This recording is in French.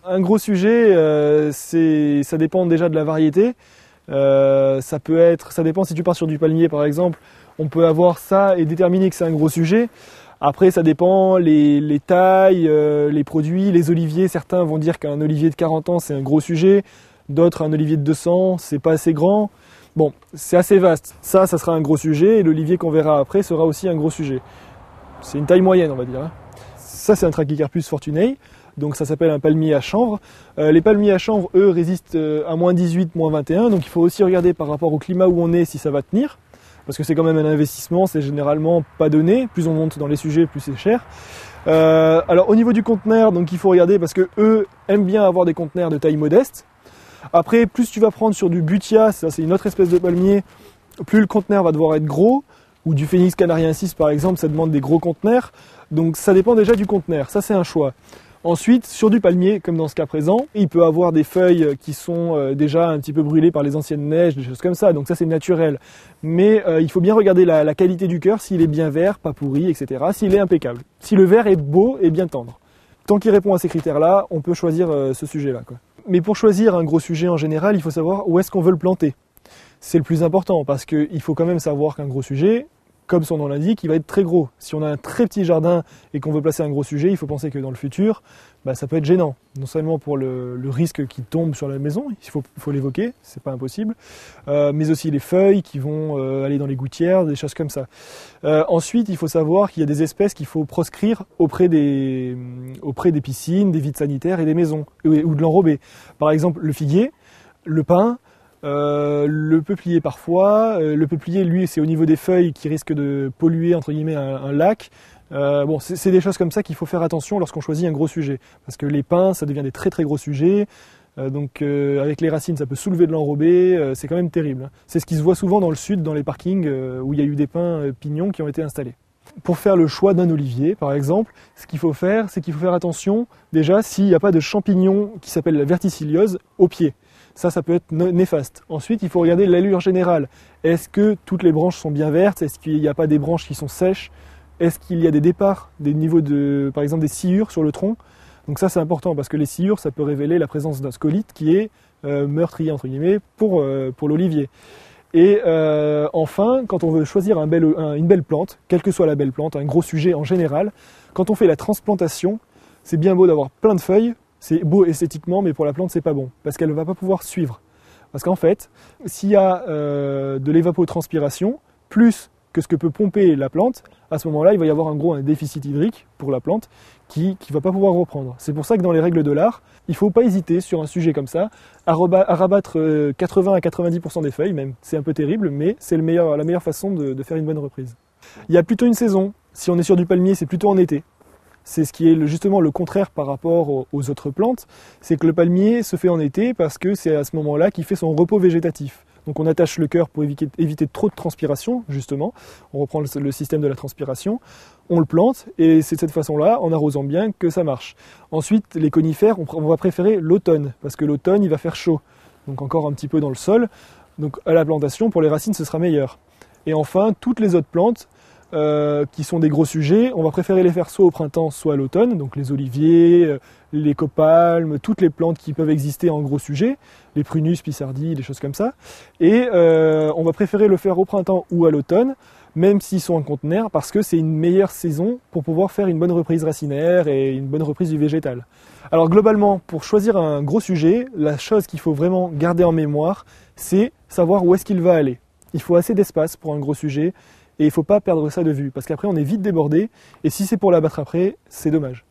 Un gros sujet, ça dépend déjà de la variété. Ça dépend si tu pars sur du palmier par exemple, on peut avoir ça et déterminer que c'est un gros sujet. Après ça dépend, les tailles, les produits, les oliviers, certains vont dire qu'un olivier de 40 ans c'est un gros sujet, d'autres un olivier de 200 c'est pas assez grand. Bon, c'est assez vaste, ça sera un gros sujet et l'olivier qu'on verra après sera aussi un gros sujet. C'est une taille moyenne on va dire. Ça c'est un Trachycarpus fortunei. Donc ça s'appelle un palmier à chanvre. Les palmiers à chanvre, eux, résistent à moins 18, moins 21. Donc il faut aussi regarder par rapport au climat où on est si ça va tenir. Parce que c'est quand même un investissement, c'est généralement pas donné. Plus on monte dans les sujets, plus c'est cher. Alors au niveau du conteneur, donc il faut regarder parce que eux aiment bien avoir des conteneurs de taille modeste. Après, plus tu vas prendre sur du butia, ça c'est une autre espèce de palmier, plus le conteneur va devoir être gros. Ou du Phoenix canariensis par exemple, ça demande des gros conteneurs. Donc ça dépend déjà du conteneur, ça c'est un choix. Ensuite, sur du palmier, comme dans ce cas présent, il peut avoir des feuilles qui sont déjà un petit peu brûlées par les anciennes neiges, des choses comme ça, donc ça c'est naturel. Mais il faut bien regarder la qualité du cœur, s'il est bien vert, pas pourri, etc., s'il est impeccable. Si le vert est beau et bien tendre. Tant qu'il répond à ces critères-là, on peut choisir ce sujet-là, quoi. Mais pour choisir un gros sujet en général, il faut savoir où est-ce qu'on veut le planter. C'est le plus important, parce qu'il faut quand même savoir qu'un gros sujet, comme son nom l'indique, il va être très gros. Si on a un très petit jardin et qu'on veut placer un gros sujet, il faut penser que dans le futur, ça peut être gênant. Non seulement pour le risque qui tombe sur la maison, il faut l'évoquer, c'est pas impossible, mais aussi les feuilles qui vont aller dans les gouttières, des choses comme ça. Ensuite, il faut savoir qu'il y a des espèces qu'il faut proscrire auprès des piscines, des vides sanitaires et des maisons, ou de l'enrobé. Par exemple, le figuier, le pin, le peuplier parfois. Le peuplier, lui, c'est au niveau des feuilles qui risque de polluer entre guillemets un lac. Bon, c'est des choses comme ça qu'il faut faire attention lorsqu'on choisit un gros sujet. Parce que les pins, ça devient des très très gros sujets. Donc avec les racines, ça peut soulever de l'enrobé. C'est quand même terrible. C'est ce qui se voit souvent dans le sud, dans les parkings où il y a eu des pins pignons qui ont été installés. Pour faire le choix d'un olivier, par exemple, ce qu'il faut faire, c'est qu'il faut faire attention déjà s'il n'y a pas de champignon qui s'appelle la verticilliose au pied. Ça peut être néfaste. Ensuite, il faut regarder l'allure générale. Est-ce que toutes les branches sont bien vertes? Est-ce qu'il n'y a pas des branches qui sont sèches? Est-ce qu'il y a des départs, des niveaux par exemple des sciures sur le tronc? Donc ça, c'est important parce que les sciures, ça peut révéler la présence d'un scolite qui est meurtrier, entre guillemets, pour l'olivier. Et enfin, quand on veut choisir une belle plante, quelle que soit la belle plante, un gros sujet en général, quand on fait la transplantation, c'est bien beau d'avoir plein de feuilles, c'est beau esthétiquement, mais pour la plante, c'est pas bon, parce qu'elle ne va pas pouvoir suivre. Parce qu'en fait, s'il y a de l'évapotranspiration, plus que ce que peut pomper la plante, à ce moment-là, il va y avoir un déficit hydrique pour la plante qui ne va pas pouvoir reprendre. C'est pour ça que dans les règles de l'art, il ne faut pas hésiter sur un sujet comme ça à rabattre 80 à 90% des feuilles, même. C'est un peu terrible, mais c'est la meilleure façon de faire une bonne reprise. Il y a plutôt une saison. Si on est sur du palmier, c'est plutôt en été. C'est ce qui est justement le contraire par rapport aux autres plantes, c'est que le palmier se fait en été parce que c'est à ce moment-là qu'il fait son repos végétatif. Donc on attache le cœur pour éviter trop de transpiration, justement. On reprend le système de la transpiration, on le plante et c'est de cette façon-là, en arrosant bien, que ça marche. Ensuite, les conifères, on va préférer l'automne, parce que l'automne, il va faire chaud. Donc encore un petit peu dans le sol. Donc à la plantation, pour les racines, ce sera meilleur. Et enfin, toutes les autres plantes, qui sont des gros sujets, on va préférer les faire soit au printemps, soit à l'automne, donc les oliviers, les copalmes, toutes les plantes qui peuvent exister en gros sujets, les prunus, pissardis, des choses comme ça, et on va préférer le faire au printemps ou à l'automne, même s'ils sont en conteneur, parce que c'est une meilleure saison pour pouvoir faire une bonne reprise racinaire et une bonne reprise du végétal. Alors globalement, pour choisir un gros sujet, la chose qu'il faut vraiment garder en mémoire, c'est savoir où est-ce qu'il va aller. Il faut assez d'espace pour un gros sujet, et il ne faut pas perdre ça de vue, parce qu'après on est vite débordé, et si c'est pour l'abattre après, c'est dommage.